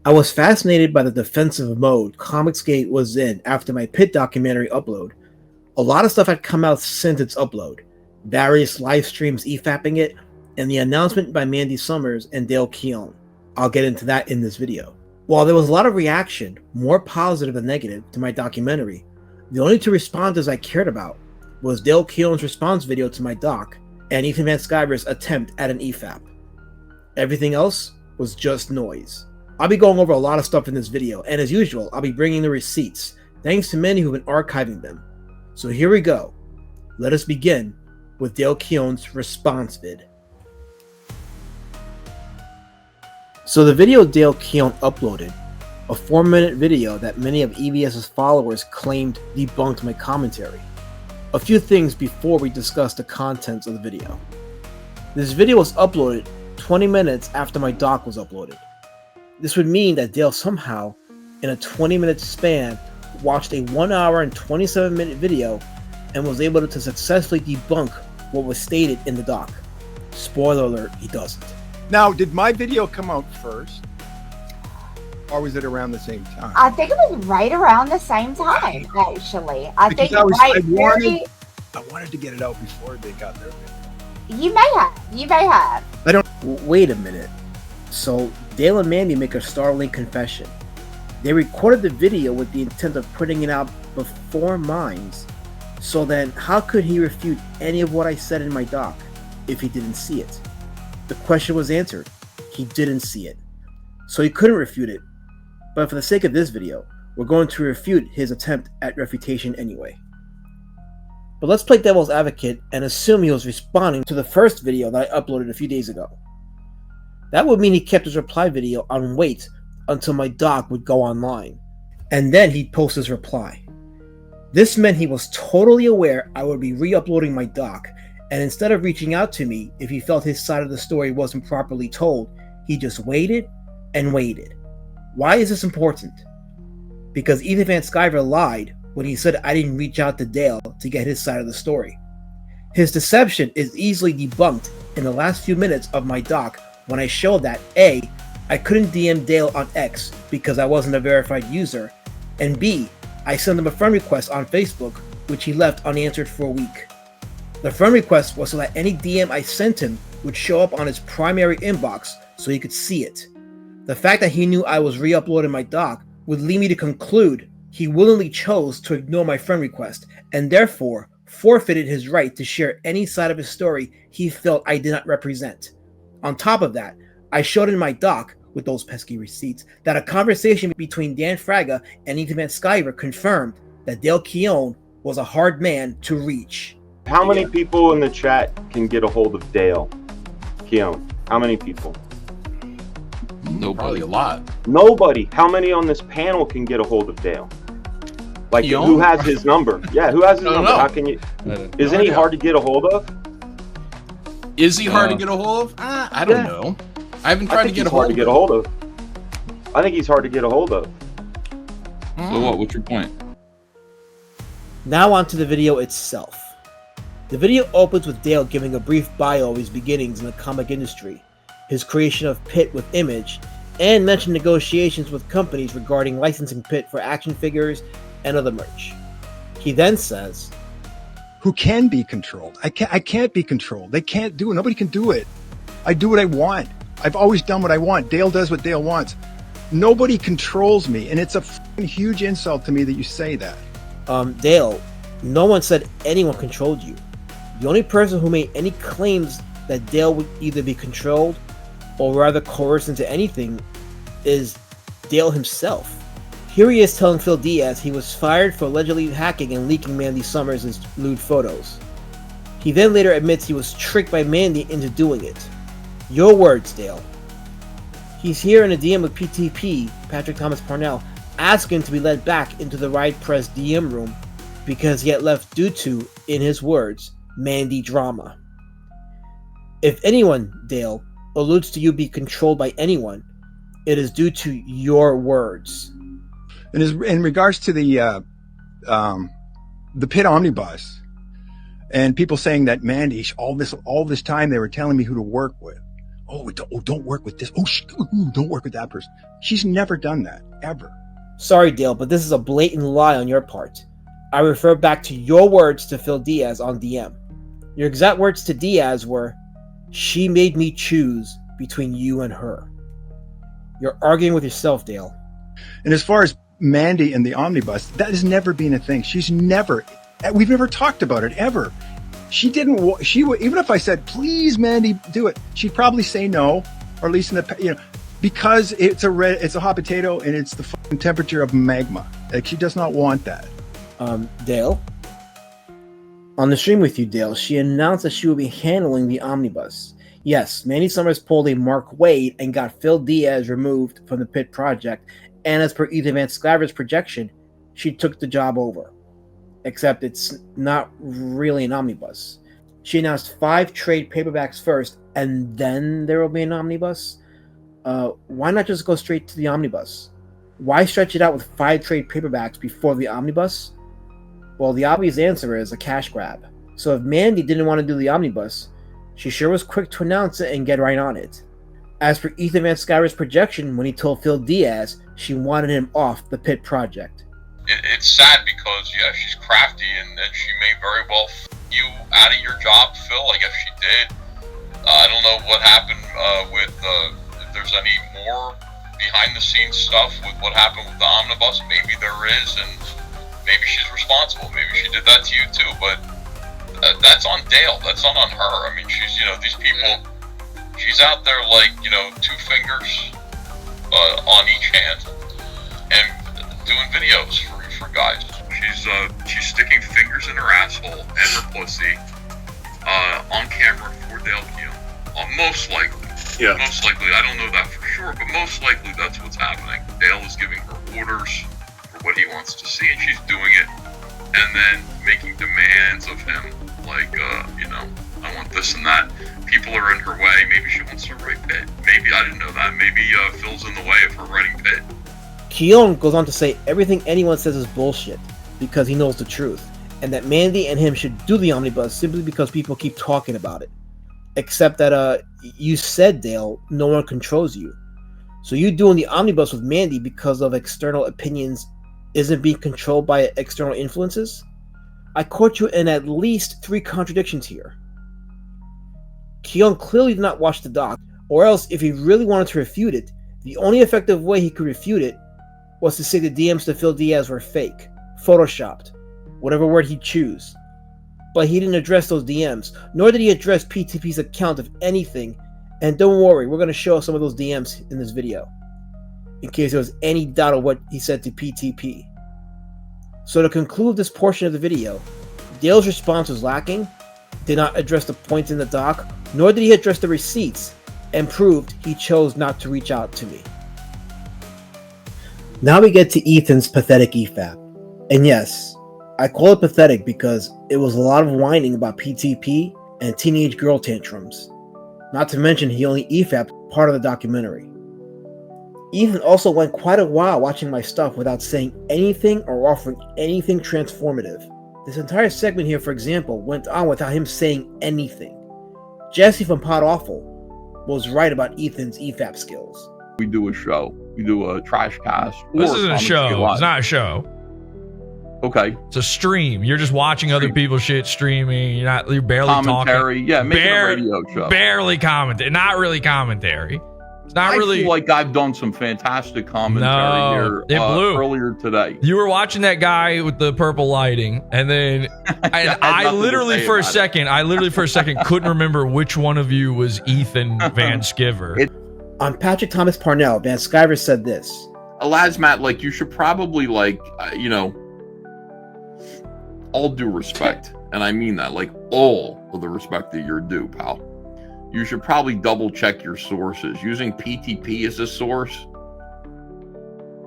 I was fascinated by the defensive mode Comicsgate was in after my Pitt documentary upload. A lot of stuff had come out since its upload, various live streams efapping it, and the announcement by Mandy Summers and Dale Keown. I'll get into that in this video. While there was a lot of reaction, more positive than negative, to my documentary, the only two responses I cared about was Dale Keown's response video to my doc and Ethan Van Sciver's attempt at an efap. Everything else was just noise. I'll be going over a lot of stuff in this video, and as usual, I'll be bringing the receipts, thanks to many who've been archiving them. So here we go. Let us begin with Dale Keown's response vid. So the video Dale Keown uploaded, a 4-minute video that many of EVS's followers claimed debunked my commentary. A few things before we discuss the contents of the video. This video was uploaded 20 minutes after my doc was uploaded. This would mean that Dale somehow, in a 20-minute span, watched a 1 hour and 27-minute video and was able to successfully debunk what was stated in the doc. Spoiler alert, he doesn't. Now, did my video come out first? Or was it around the same time? I think it was right around the same time, actually. I wanted to get it out before they got their video. You may have. Wait a minute. So Dale and Mandy make a Starlink confession. They recorded the video with the intent of putting it out before mine's. So then how could he refute any of what I said in my doc if he didn't see it? The question was answered. He didn't see it. So he couldn't refute it. But for the sake of this video, we're going to refute his attempt at refutation anyway. But let's play devil's advocate and assume he was responding to the first video that I uploaded a few days ago. That would mean he kept his reply video on wait until my doc would go online, and then he'd post his reply. This meant he was totally aware I would be re-uploading my doc, and instead of reaching out to me if he felt his side of the story wasn't properly told, he just waited and waited. Why is this important? Because Ethan Van Sciver lied when he said I didn't reach out to Dale to get his side of the story. His deception is easily debunked in the last few minutes of my doc when I showed that A, I couldn't DM Dale on X because I wasn't a verified user, and B, I sent him a friend request on Facebook which he left unanswered for a week. The friend request was so that any DM I sent him would show up on his primary inbox so he could see it. The fact that he knew I was re-uploading my doc would lead me to conclude he willingly chose to ignore my friend request and therefore forfeited his right to share any side of his story he felt I did not represent. On top of that, I showed in my doc, with those pesky receipts, that a conversation between Dan Fraga and Ethan Van Sciver confirmed that Dale Keown was a hard man to reach. How many people in the chat can get a hold of Dale Keown? How many people? Nobody. Probably a lot. Nobody. How many on this panel can get a hold of Dale? Like, Keown? who has his number? Yeah, who has his number? Know. How can you? Isn't he hard to get a hold of? Is he hard to get a hold of? I don't know. I haven't tried to get a hold of him. I think he's hard to get a hold of. So what? What's your point? Now on to the video itself. The video opens with Dale giving a brief bio of his beginnings in the comic industry, his creation of Pitt with Image, and mentioned negotiations with companies regarding licensing Pitt for action figures and other merch. He then says, Who can be controlled? I can't be controlled. They can't do it. Nobody can do it. I do what I want. I've always done what I want. Dale does what Dale wants. Nobody controls me, and it's a huge insult to me that you say that. Dale, no one said anyone controlled you. The only person who made any claims that Dale would either be controlled or rather coerced into anything is Dale himself. Here he is telling Phil Diaz he was fired for allegedly hacking and leaking Mandy Summers' lewd photos. He then later admits he was tricked by Mandy into doing it. Your words, Dale. He's here in a DM with PTP, Patrick Thomas Parnell, asking to be led back into the Riot Press DM room because he had left due to, in his words, Mandy drama. If anyone, Dale, alludes to you being controlled by anyone, it is due to your words. And in regards to the Pitt Omnibus, and people saying that Mandy, all this time they were telling me who to work with. don't work with this. Don't work with that person. She's never done that, ever. Sorry, Dale, but this is a blatant lie on your part. I refer back to your words to Phil Diaz on DM. Your exact words to Diaz were, "She made me choose between you and her." You're arguing with yourself, Dale. And as far as Mandy and the omnibus, that has never been a thing. We've never talked about it, ever. She didn't, even if I said, please, Mandy, do it, she'd probably say no, or at least because it's a hot potato and it's the fucking temperature of magma. Like, she does not want that. Dale? On the stream with you, Dale, she announced that she will be handling the omnibus. Yes, Mandy Summers pulled a Mark Wade and got Phil Diaz removed from the Pitt project, and as per Ethan Van Sciver's projection, she took the job over. Except it's not really an omnibus. She announced 5 trade paperbacks first, and then there will be an omnibus? Why not just go straight to the omnibus? Why stretch it out with 5 trade paperbacks before the omnibus? Well, the obvious answer is a cash grab. So if Mandy didn't want to do the omnibus, she sure was quick to announce it and get right on it. As for Ethan Van Sciver's projection when he told Phil Diaz she wanted him off the Pitt project. It's sad because, yeah, she's crafty and she may very well f you out of your job, Phil. I guess she did. I don't know what happened with, if there's any more behind the scenes stuff with what happened with the omnibus. Maybe there is, and maybe she's responsible. Maybe she did that to you too, but that's on Dale. That's not on her. I mean, she's, these people, she's out there like, 2 fingers on each hand and doing videos for guys. She's sticking fingers in her asshole and her pussy on camera for Dale Keown. Most likely. Yeah. Most likely. I don't know that for sure, but most likely that's what's happening. Dale is giving her orders for what he wants to see, and she's doing it, and then making demands of him, like, I want this and that. People are in her way. Maybe she wants to write Pitt. Maybe, I didn't know that. Maybe Phil's in the way of her writing Pitt. Keown goes on to say everything anyone says is bullshit because he knows the truth, and that Mandy and him should do the omnibus simply because people keep talking about it. Except that you said, Dale, no one controls you. So you doing the omnibus with Mandy because of external opinions isn't being controlled by external influences? I caught you in at least 3 contradictions here. Keown clearly did not watch the doc, or else if he really wanted to refute it, the only effective way he could refute it was to say the DMs to Phil Diaz were fake, photoshopped, whatever word he'd choose. But he didn't address those DMs, nor did he address PTP's account of anything, and don't worry, we're going to show some of those DMs in this video, in case there was any doubt of what he said to PTP. So to conclude this portion of the video, Dale's response was lacking, did not address the points in the doc, nor did he address the receipts, and proved he chose not to reach out to me. Now we get to Ethan's pathetic EFAP. And yes, I call it pathetic because it was a lot of whining about PTP and teenage girl tantrums. Not to mention he only EFAP'd part of the documentary. Ethan also went quite a while watching my stuff without saying anything or offering anything transformative. This entire segment here, for example, went on without him saying anything. Jesse from Pod Awful was right about Ethan's EFAP skills. We do a show. We do a trash cast. This isn't a show. It's not a show. Okay. It's a stream. You're just watching other people's shit streaming. You're barely commentary. talking. Yeah, making a radio show. Barely commentary. Not really commentary. It's not really. I feel like I've done some fantastic commentary here earlier today. You were watching that guy with the purple lighting, and then I literally for a second couldn't remember which one of you was Ethan Van Sciver. On Patrick Thomas Parnell, Van Sciver said this. Matt, like, you should probably, like, all due respect, and I mean that, like, all of the respect that you're due, pal. You should probably double check your sources. Using PTP as a source.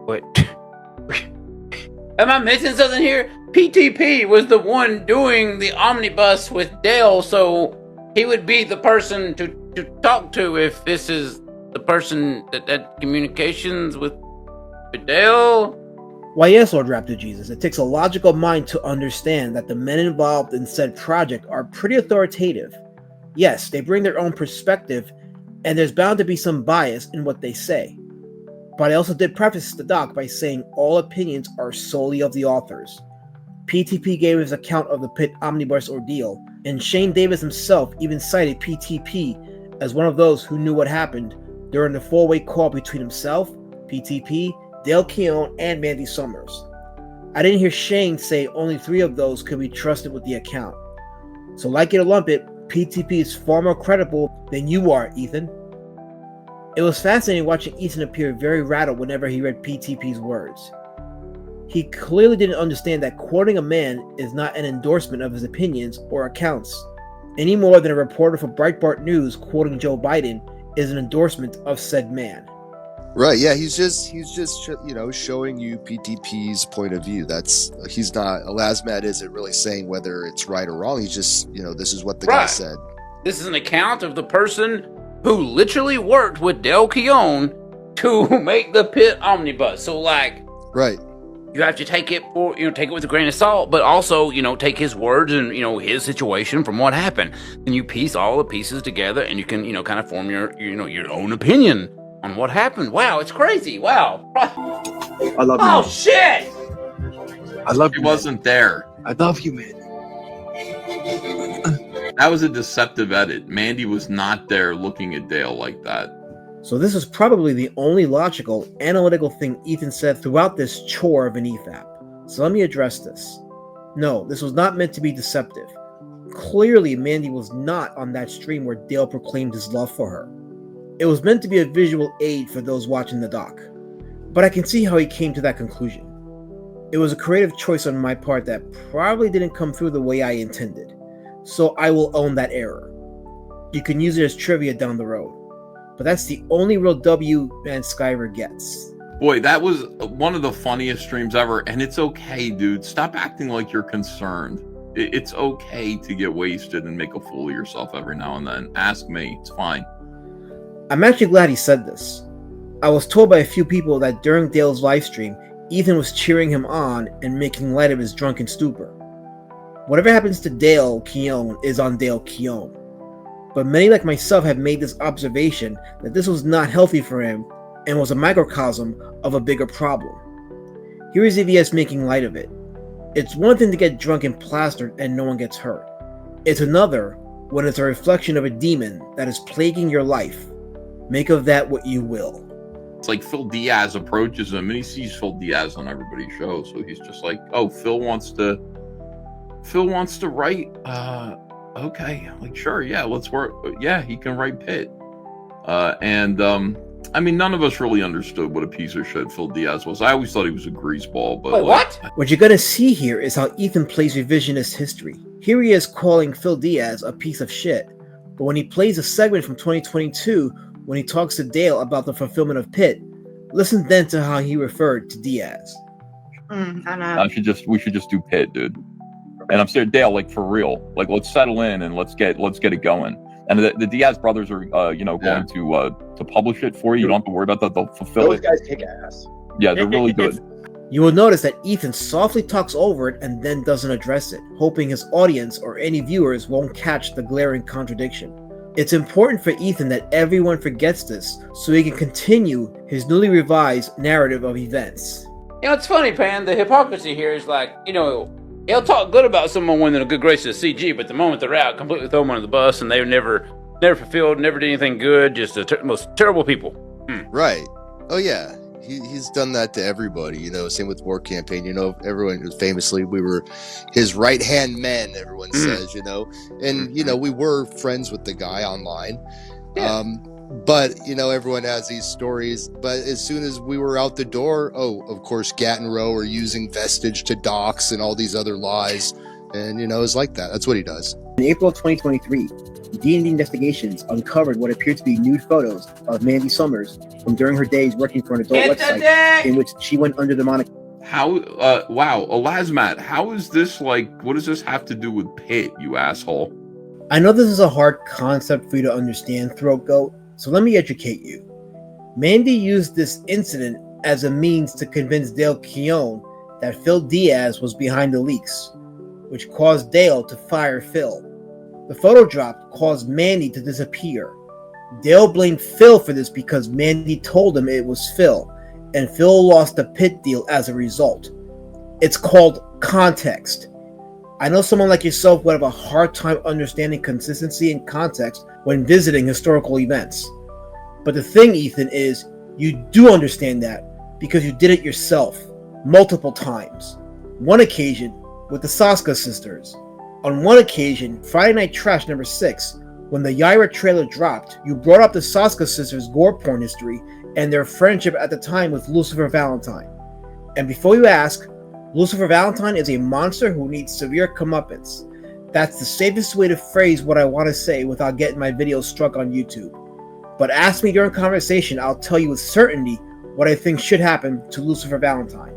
What? Am I missing something here? PTP was the one doing the omnibus with Dale, so he would be the person to talk to if this is the person that communications with Dale. Why yes, Lord Raptor Jesus, it takes a logical mind to understand that the men involved in said project are pretty authoritative. Yes, they bring their own perspective, and there's bound to be some bias in what they say. But I also did preface the doc by saying all opinions are solely of the authors. PTP gave his account of the Pitt Omnibus ordeal, and Shane Davis himself even cited PTP as one of those who knew what happened during the four-way call between himself, PTP, Dale Keown, and Mandy Summers. I didn't hear Shane say only 3 of those could be trusted with the account. So like it or lump it, PTP is far more credible than you are, Ethan. It was fascinating watching Ethan appear very rattled whenever he read PTP's words. He clearly didn't understand that quoting a man is not an endorsement of his opinions or accounts, any more than a reporter for Breitbart News quoting Joe Biden is an endorsement of said man. Right, yeah, he's just showing you PTP's point of view. He's not, Elasmat isn't really saying whether it's right or wrong. He's just, this is what the guy said. This is an account of the person who literally worked with Dale Keown to make the Pitt Omnibus. So, right. You have to take it for, take it with a grain of salt, but also, take his words and, his situation from what happened. And you piece all the pieces together and you can, kind of form your own opinion on what happened. Wow, it's crazy. Wow. I love you. Oh, shit! I love you. He wasn't there. I love you, man. That was a deceptive edit. Mandy was not there looking at Dale like that. So this is probably the only logical, analytical thing Ethan said throughout this chore of an efap. So let me address this. No, this was not meant to be deceptive. Clearly, Mandy was not on that stream where Dale proclaimed his love for her. It was meant to be a visual aid for those watching the doc. But I can see how he came to that conclusion. It was a creative choice on my part that probably didn't come through the way I intended. So I will own that error. You can use it as trivia down the road. But that's the only real W Van Sciver gets. Boy, that was one of the funniest streams ever, and it's okay, dude. Stop acting like you're concerned. It's okay to get wasted and make a fool of yourself every now and then. Ask me. It's fine. I'm actually glad he said this. I was told by a few people that during Dale's livestream, Ethan was cheering him on and making light of his drunken stupor. Whatever happens to Dale Keown is on Dale Keown. But many like myself have made this observation that this was not healthy for him and was a microcosm of a bigger problem. Here is EVS making light of it. It's one thing to get drunk and plastered and no one gets hurt. It's another when it's a reflection of a demon that is plaguing your life. Make of that what you will. It's like Phil Diaz approaches him and he sees Phil Diaz on everybody's show, so he's just like, "Oh, Phil wants to write. Okay, like sure, yeah, let's work. Yeah, he can write Pitt." I mean, none of us really understood what a piece of shit Phil Diaz was. I always thought he was a greaseball, but wait, what? What you're gonna see here is how Ethan plays revisionist history. Here he is calling Phil Diaz a piece of shit, but when he plays a segment from 2022, when he talks to Dale about the fulfillment of Pitt, listen then to how he referred to Diaz. I know. We should just do Pitt, dude. And I'm saying, Dale, like for real, like let's settle in and let's get it going. And the Diaz brothers are, going to publish it for you. You don't have to worry about that. They'll fulfill it. Those guys kick ass. Yeah, they're really good. You will notice that Ethan softly talks over it and then doesn't address it, hoping his audience or any viewers won't catch the glaring contradiction. It's important for Ethan that everyone forgets this so he can continue his newly revised narrative of events. It's funny, Pan. The hypocrisy here is like, he'll talk good about someone winning a good graces of CG, but the moment they're out, completely throw them under the bus, and they never fulfilled, never did anything good, just the most terrible people. Right. Oh, yeah. He's done that to everybody, same with War Campaign. Everyone, famously, we were his right-hand men, everyone says, and, we were friends with the guy online. Yeah. But, everyone has these stories. But as soon as we were out the door, of course, Gat and Rowe are using vestige to dox and all these other lies. And, it's like that. That's what he does. In April of 2023, D&D Investigations uncovered what appeared to be nude photos of Mandy Summers from during her days working for an adult website in which she went under the moniker. How, wow, Elasmat, how is this what does this have to do with Pitt, you asshole? I know this is a hard concept for you to understand, Throat Goat, so let me educate you. Mandy used this incident as a means to convince Dale Keown that Phil Diaz was behind the leaks, which caused Dale to fire Phil. The photo drop caused Mandy to disappear. Dale blamed Phil for this because Mandy told him it was Phil, and Phil lost the Pitt deal as a result. It's called context. I know someone like yourself would have a hard time understanding consistency and context when visiting historical events. But the thing, Ethan, is you do understand that because you did it yourself multiple times. One occasion with the Saska sisters. On one occasion, Friday Night Trash number 6, when the Yaira trailer dropped, you brought up the Saska sisters' gore porn history and their friendship at the time with Lucifer Valentine. And before you ask, Lucifer Valentine is a monster who needs severe comeuppance. That's the safest way to phrase what I want to say without getting my video struck on YouTube. But ask me during conversation, I'll tell you with certainty what I think should happen to Lucifer Valentine.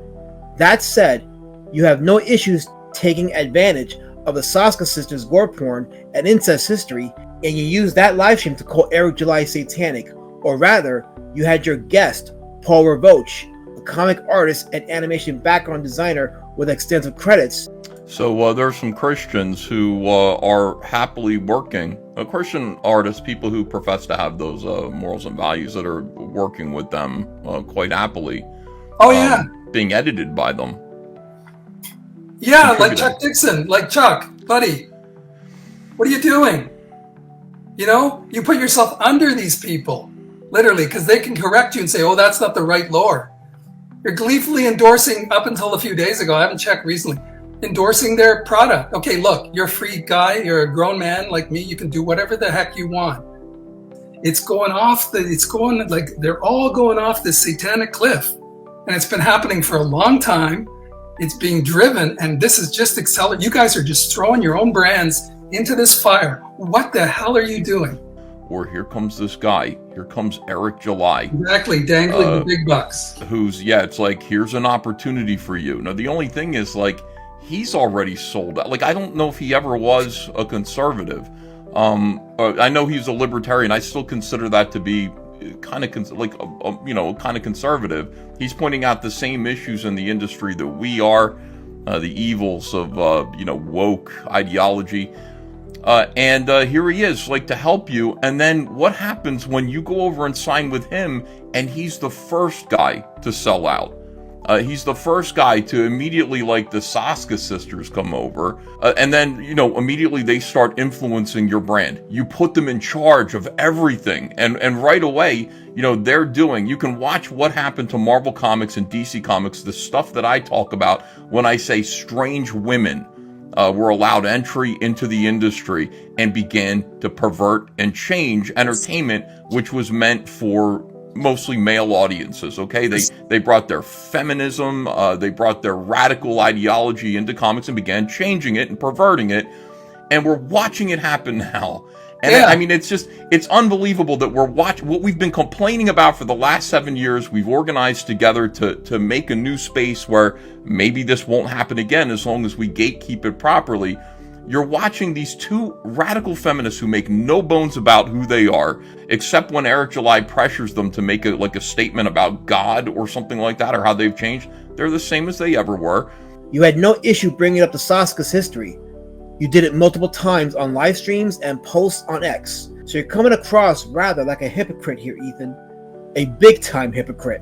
That said, you have no issues taking advantage of the Saska sisters' gore porn and incest history, and you used that livestream to call Eric July satanic, or rather, you had your guest, Paul Ravoche, a comic artist and animation background designer with extensive credits. So there's some Christians who are happily working, Christian artists, people who profess to have those morals and values that are working with them quite happily. Oh, yeah. Being edited by them. Yeah, like Chuck Dixon, like Chuck, buddy, what are you doing? You know, you put yourself under these people, literally, because they can correct you and say, oh, that's not the right lore. You're gleefully endorsing, up until a few days ago, I haven't checked recently, endorsing their product. Okay, look, you're a free guy, you're a grown man like me, you can do whatever the heck you want. It's going off, they're all going off this satanic cliff. And it's been happening for a long time. It's being driven, and this is just accelerating. You guys are just throwing your own brands into this fire. What the hell are you doing? Or here comes this guy. Here comes Eric July. Exactly, dangling the big bucks. It's like, here's an opportunity for you. Now, the only thing is, like, he's already sold out. Like, I don't know if he ever was a conservative. I know he's a libertarian. I still consider that to be kind of kind of conservative. He's pointing out the same issues in the industry that we are, the evils of woke ideology, and here he is, like, to help you. And then what happens when you go over and sign with him, and he's the first guy to sell out? He's the first guy to immediately, like, the Saska sisters come over, and then, immediately they start influencing your brand. You put them in charge of everything, and right away, you can watch what happened to Marvel Comics and DC Comics, the stuff that I talk about when I say strange women were allowed entry into the industry and began to pervert and change entertainment, which was meant for mostly male audiences. Okay, they brought their feminism, they brought their radical ideology into comics and began changing it and perverting it, and we're watching it happen now. And yeah. I mean, it's unbelievable that we're watching what we've been complaining about for the last 7 years. We've organized together to make a new space where maybe this won't happen again as long as we gatekeep it properly. You're watching these two radical feminists who make no bones about who they are, except when Eric July pressures them to make a statement about God or something like that, or how they've changed. They're the same as they ever were. You had no issue bringing up the Saska's history. You did it multiple times on live streams and posts on X. So you're coming across rather like a hypocrite here, Ethan. A big-time hypocrite.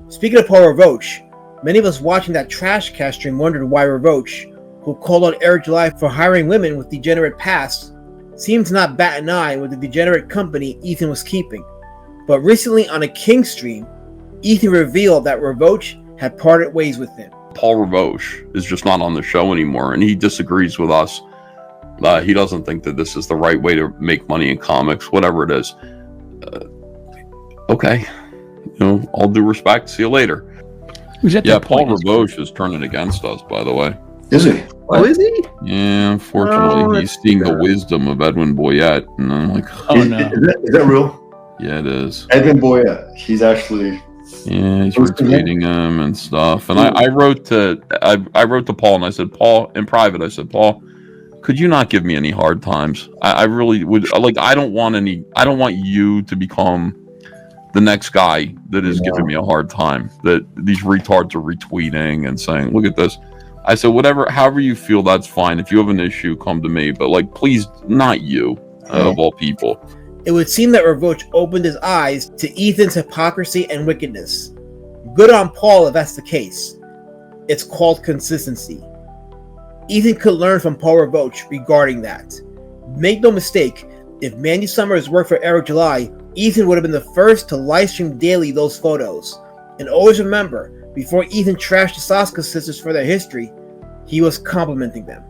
Speaking of Paul Ravoche, many of us watching that Trash Cast stream wondered why Ravoche, who called out Eric July for hiring women with degenerate pasts, seemed to not bat an eye with the degenerate company Ethan was keeping. But recently on a King stream, Ethan revealed that Ravoche had parted ways with him. Paul Ravoche is just not on the show anymore, and he disagrees with us. He doesn't think that this is the right way to make money in comics, whatever it is. Okay. All due respect. See you later. Paul Ravoche is turning against us, by the way. Is he? Oh, is he? Yeah, unfortunately, he's seeing the wisdom of Edwin Boyette, and I'm like, oh no. Is that real? Yeah, it is. Edwin Boyette. He's actually... Yeah, he's retweeting him and stuff. And I wrote to Paul, and I said, Paul, in private, I said, Paul, could you not give me any hard times? I really would. Like, I don't want you to become the next guy that is giving me a hard time, that these retards are retweeting and saying, look at this. I said, however you feel, that's fine. If you have an issue, come to me. But, like, please, not you, of all people. It would seem that Ravoch opened his eyes to Ethan's hypocrisy and wickedness. Good on Paul if that's the case. It's called consistency. Ethan could learn from Paul Ravoch regarding that. Make no mistake, if Mandy Summers worked for Eric July, Ethan would have been the first to livestream daily those photos. And always remember, before Ethan trashed the Saska sisters for their history, he was complimenting them.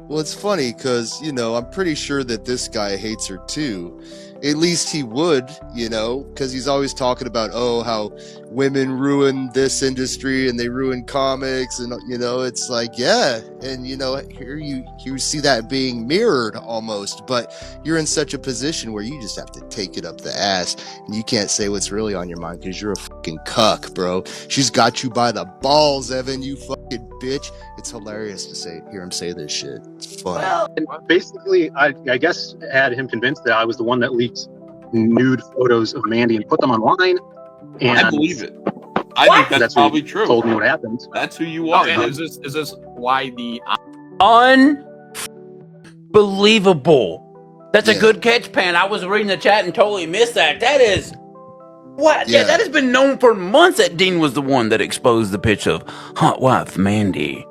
Well, it's funny because, I'm pretty sure that this guy hates her too. At least he would, because he's always talking about, how women ruin this industry and they ruin comics. And, it's like, yeah. And, here you see that being mirrored almost. But you're in such a position where you just have to take it up the ass. And you can't say what's really on your mind because you're a fucking cuck, bro. She's got you by the balls, Evan, you fucking bitch. It's hilarious to hear him say this shit. It's funny. Well, and basically, I guess had him convinced that I was the one that leaked nude photos of Mandy and put them online. And I believe it. I think that's probably true. Told me what happened. That's who you are. Is this why the unbelievable? That's a good catch, Pan. I was reading the chat and totally missed that. That is what? Yeah, that has been known for months that Dean was the one that exposed the pitch of hot wife Mandy.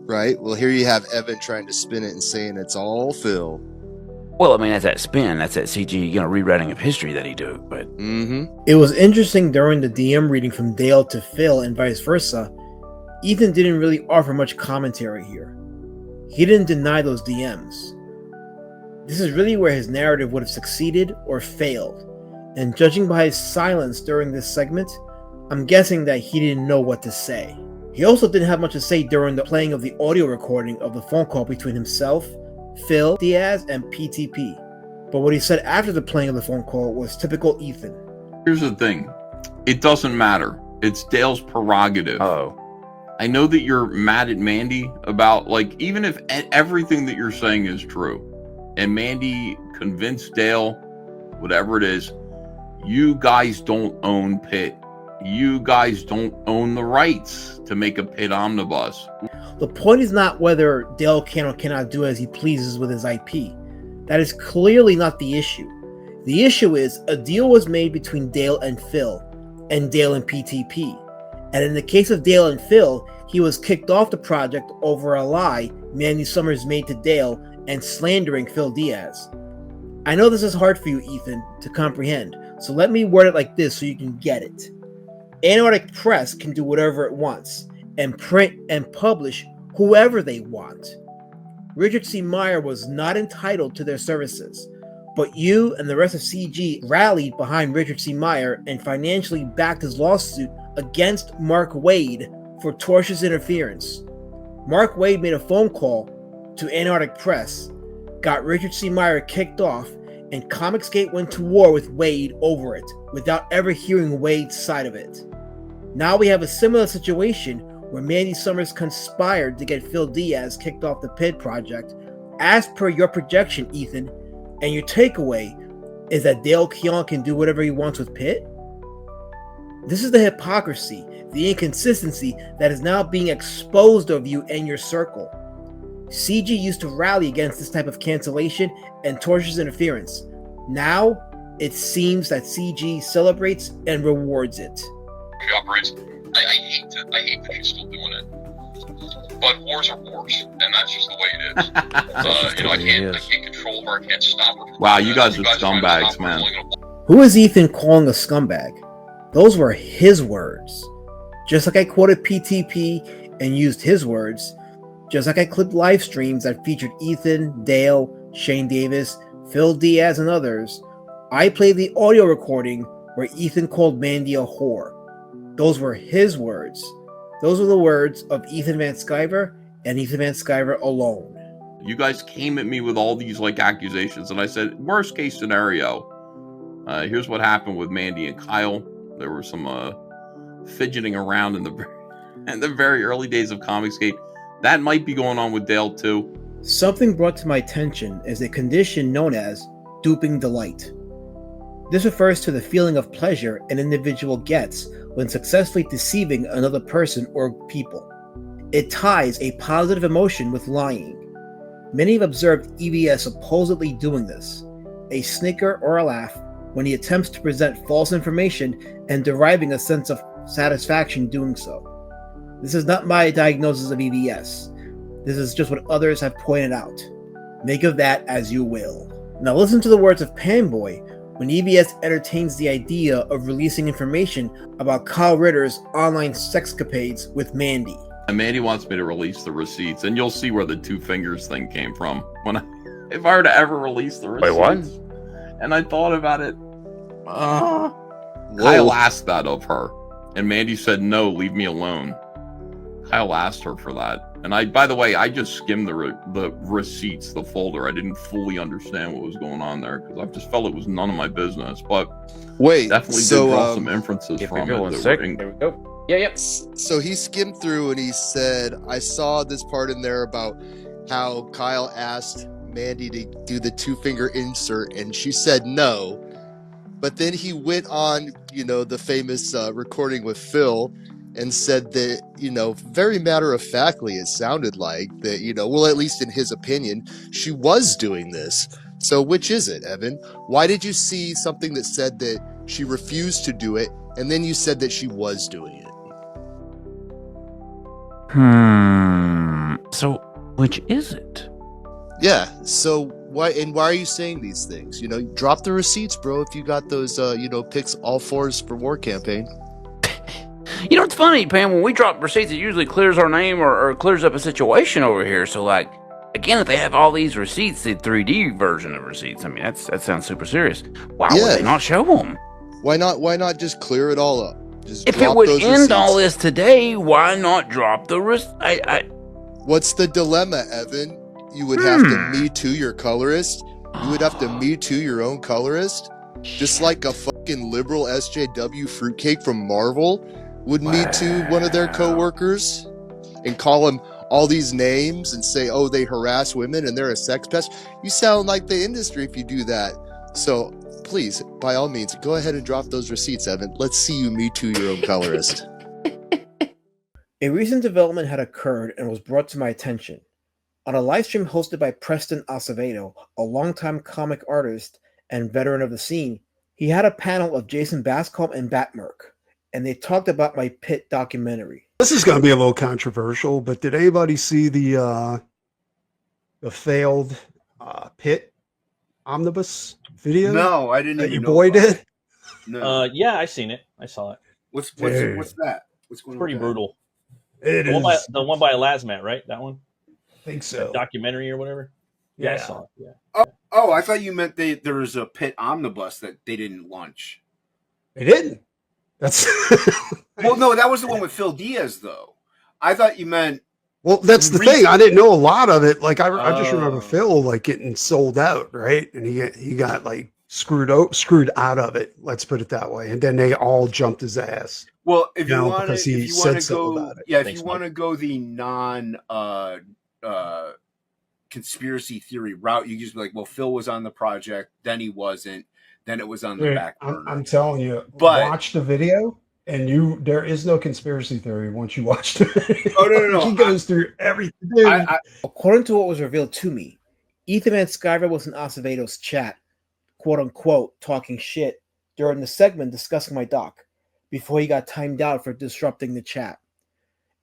Right. Well, here you have Evan trying to spin it and saying it's all Phil. Well, I mean, that's that spin. That's that CG, rewriting of history that he do. But It was interesting during the DM reading from Dale to Phil and vice versa. Ethan didn't really offer much commentary here. He didn't deny those DMs. This is really where his narrative would have succeeded or failed. And judging by his silence during this segment, I'm guessing that he didn't know what to say. He also didn't have much to say during the playing of the audio recording of the phone call between himself, Phil Diaz, and PTP. But what he said after the playing of the phone call was typical Ethan. Here's the thing. It doesn't matter. It's Dale's prerogative. I know that you're mad at Mandy about, even if everything that you're saying is true, and Mandy convinced Dale, whatever it is, you guys don't own Pitt. You guys don't own the rights to make a Pitt Omnibus. The point is not whether Dale can or cannot do as he pleases with his IP. That is clearly not the issue. The issue is a deal was made between Dale and Phil, and Dale and PTP. And in the case of Dale and Phil, he was kicked off the project over a lie Mandy Summers made to Dale and slandering Phil Diaz. I know this is hard for you, Ethan, to comprehend, so let me word it like this so you can get it. Anarchic Press can do whatever it wants, and print and publish whoever they want. Richard C. Meyer was not entitled to their services, but you and the rest of CG rallied behind Richard C. Meyer and financially backed his lawsuit against Mark Waid for tortious interference. Mark Waid made a phone call to Anarchic Press, got Richard C. Meyer kicked off, and Comicsgate went to war with Waid over it, without ever hearing Waid's side of it. Now we have a similar situation where Mandy Summers conspired to get Phil Diaz kicked off the Pitt project, as per your projection, Ethan, and your takeaway is that Dale Keown can do whatever he wants with Pitt? This is the hypocrisy, the inconsistency that is now being exposed of you and your circle. CG used to rally against this type of cancellation and tortious interference. Now, it seems that CG celebrates and rewards it. She operates. I hate that she's still doing it. But wars are wars, and that's just the way it is. I can't control her. I can't stop her. Wow, you guys are scumbags, man. Who is Ethan calling a scumbag? Those were his words. Just like I quoted PTP and used his words, just like I clipped live streams that featured Ethan, Dale, Shane Davis, Phil Diaz, and others, I played the audio recording where Ethan called Mandy a whore. Those were his words. Those were the words of Ethan Van Sciver and Ethan Van Sciver alone. You guys came at me with all these accusations, and I said, worst case scenario, here's what happened with Mandy and Kyle. There were some fidgeting around in the very early days of Comicsgate. That might be going on with Dale too. Something brought to my attention is a condition known as duping delight. This refers to the feeling of pleasure an individual gets when successfully deceiving another person or people. It ties a positive emotion with lying. Many have observed EVS supposedly doing this. a snicker or a laugh when he attempts to present false information and deriving a sense of satisfaction doing so. This is not my diagnosis of EBS. This is just what others have pointed out. Make of that as you will. Now listen to the words of Panboy when EBS entertains the idea of releasing information about Kyle Ritter's online sexcapades with Mandy. And Mandy wants me to release the receipts, and you'll see where the 2 fingers thing came from. If I were to ever release the receipts. Wait, what? And I thought about it. Kyle asked that of her, and Mandy said, "No, leave me alone." Kyle asked her for that. And by the way, I just skimmed the receipts, the folder. I didn't fully understand what was going on there because I just felt it was none of my business. But definitely did draw some inferences from it. There we go. Yeah. So he skimmed through and he said, "I saw this part in there about how Kyle asked Mandy to do the 2-finger insert, and she said no." But then he went on, the famous recording with Phil, and said that, very matter-of-factly, it sounded like that, well, at least in his opinion, she was doing this. So which is it, Evan? Why did you see something that said that she refused to do it, and then you said that she was doing it? So which is it? Yeah, so why are you saying these things? Drop the receipts, bro, if you got those, picks all 4s for War Campaign. It's funny, Pam, when we drop receipts, it usually clears our name or clears up a situation over here. So, again, if they have all these receipts, the 3D version of receipts, that sounds super serious. Why would they not show them? Why not just clear it all up? Just if it would end receipts. All this today, why not drop the receipts? What's the dilemma, Evan? You would have to Me Too your colorist. You would have to Me Too your own colorist. Just like a fucking liberal SJW fruitcake from Marvel would Me Too one of their co-workers and call him all these names and say, oh, they harass women and they're a sex pest. You sound like the industry if you do that. So please, by all means, go ahead and drop those receipts, Evan. Let's see you Me Too your own colorist. A recent development had occurred and was brought to my attention. On a live stream hosted by Preston Acevedo, a longtime comic artist and veteran of the scene, he had a panel of Jason Bascom and Batmerk, and they talked about my Pitt documentary. This is going to be a little controversial, but did anybody see the Failed Pitt Omnibus video? No, I didn't. That your boy did? No. Yeah, I seen it. I saw it. What's that? What's going on? Pretty brutal. It the is. The one by Lasmat, right? That one? I think so. Documentary or whatever? Yeah, I saw it. Yeah. Oh, I thought you meant there was a Pitt Omnibus that they didn't launch. They didn't. That's well, no, that was the one with Phil Diaz, though. I thought you meant. Well, that's the thing. I didn't know a lot of it. Like I just remember Phil getting sold out, right? And he got screwed out of it. Let's put it that way. And then they all jumped his ass. Well, if you want because he said so about it. Yeah, if you want to go the non conspiracy theory route, you just be like, well, Phil was on the project, then he wasn't, then it was on the back burner. I'm telling you, watch the video, and there is no conspiracy theory once you watch the video. Oh no! He goes through everything. According to what was revealed to me, Ethan Van Sciver was in Acevedo's chat, quote unquote, talking shit during the segment discussing my doc, before he got timed out for disrupting the chat.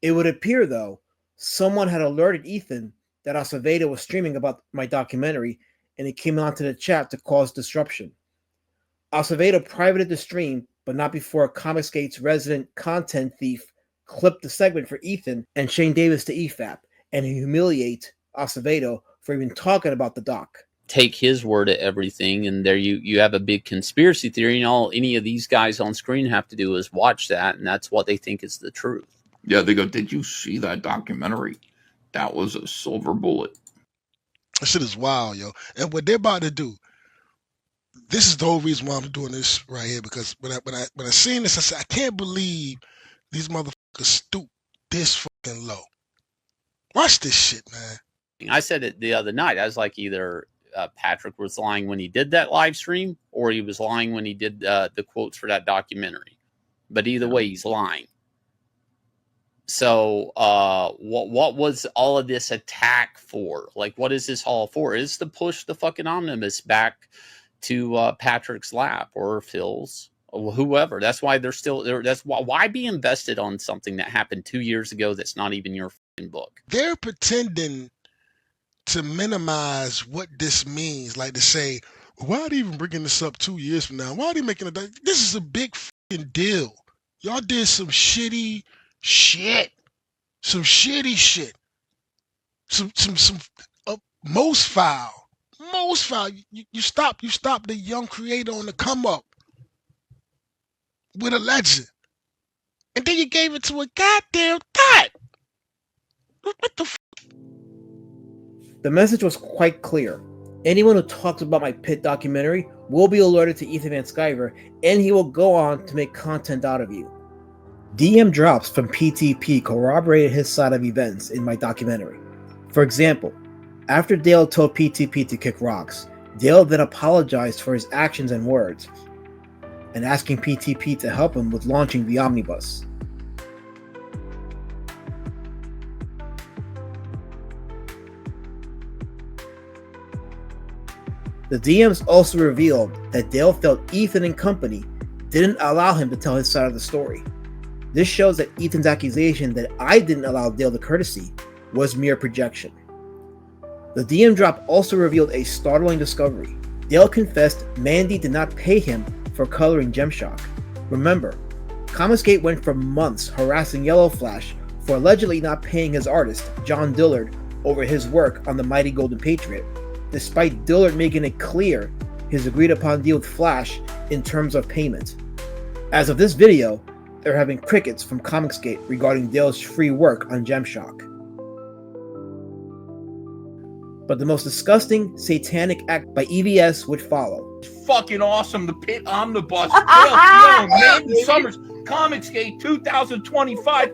It would appear, though, someone had alerted Ethan that Acevedo was streaming about my documentary, and he came onto the chat to cause disruption. Acevedo privated the stream, but not before Comicsgate's resident content thief clipped the segment for Ethan and Shane Davis to efap, and humiliate Acevedo for even talking about the doc. Take his word at everything, and there you have a big conspiracy theory, and all any of these guys on screen have to do is watch that, and that's what they think is the truth. Yeah, they go, did you see that documentary? That was a silver bullet. That shit is wild, yo. And what they're about to do, this is the whole reason why I'm doing this right here, because when I seen this, I said, I can't believe these motherfuckers stoop this fucking low. Watch this shit, man. I said it the other night. I was like, either Patrick was lying when he did that live stream, or he was lying when he did the quotes for that documentary. But either way, he's lying. So what was all of this attack for? Like, what is this all for? Is to push the fucking omnibus back to Patrick's lap or Phil's or whoever. That's why they're still there. That's why be invested on something that happened 2 years ago that's not even your fucking book. They're pretending to minimize what this means, like to say, why are they even bringing this up 2 years from now? Why are they making it? This is a big fucking deal. Y'all did some shitty shit. Some shitty shit. Some most foul. Most foul. You stop the young creator on the come up with a legend. And then you gave it to a goddamn thought. What the The message was quite clear. Anyone who talks about my Pitt documentary will be alerted to Ethan Van Sciver, and he will go on to make content out of you. DM drops from PTP corroborated his side of events in my documentary. For example, after Dale told PTP to kick rocks, Dale then apologized for his actions and words, and asking PTP to help him with launching the Omnibus. The DMs also revealed that Dale felt Ethan and company didn't allow him to tell his side of the story. This shows that Ethan's accusation that I didn't allow Dale the courtesy was mere projection. The DM drop also revealed a startling discovery. Dale confessed Mandy did not pay him for coloring Gemshock. Remember, Comicsgate went for months harassing Yellow Flash for allegedly not paying his artist, John Dillard, over his work on the Mighty Golden Patriot, despite Dillard making it clear his agreed upon deal with Flash in terms of payment. As of this video, they're having crickets from Comicsgate regarding Dale's free work on Gemshock. But the most disgusting, satanic act by EVS would follow. Fucking awesome. The Pitt Omnibus. Dale Keown, Mandy Summers, Comicsgate 2025.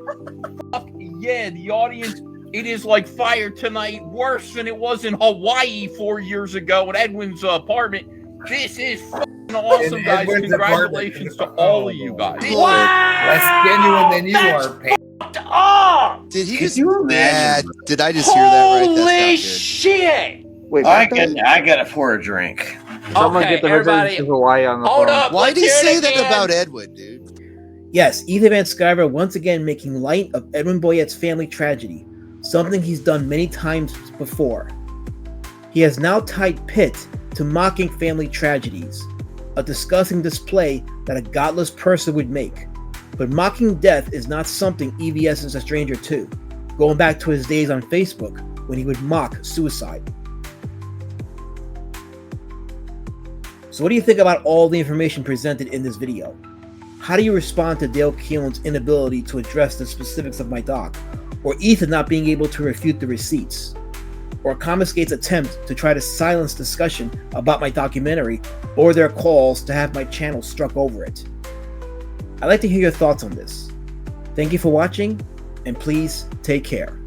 Fuck yeah, the audience. It is like fire tonight, worse than it was in Hawaii 4 years ago at Edwin's apartment. This is fucking awesome, guys. Congratulations to all of you guys. Less genuine than you are, Pete. Did he just? you imagine? Did I just hear that right? That's not Holy good. shit! Wait, I got it for a drink. Someone get the everybody, Hawaii on the hold phone. Up, Why did he say that again. about Edwin, dude? Yes, Ethan Van Sciver once again making light of Edwin Boyette's family tragedy, something he's done many times before. He has now tied Pitt to mocking family tragedies, a disgusting display that a godless person would make. But mocking death is not something EVS is a stranger to, going back to his days on Facebook when he would mock suicide. So what do you think about all the information presented in this video? How do you respond to Dale Keown's inability to address the specifics of my doc, or Ethan not being able to refute the receipts, or Comicsgate's attempt to try to silence discussion about my documentary, or their calls to have my channel struck over it? I'd like to hear your thoughts on this. Thank you for watching, and please take care.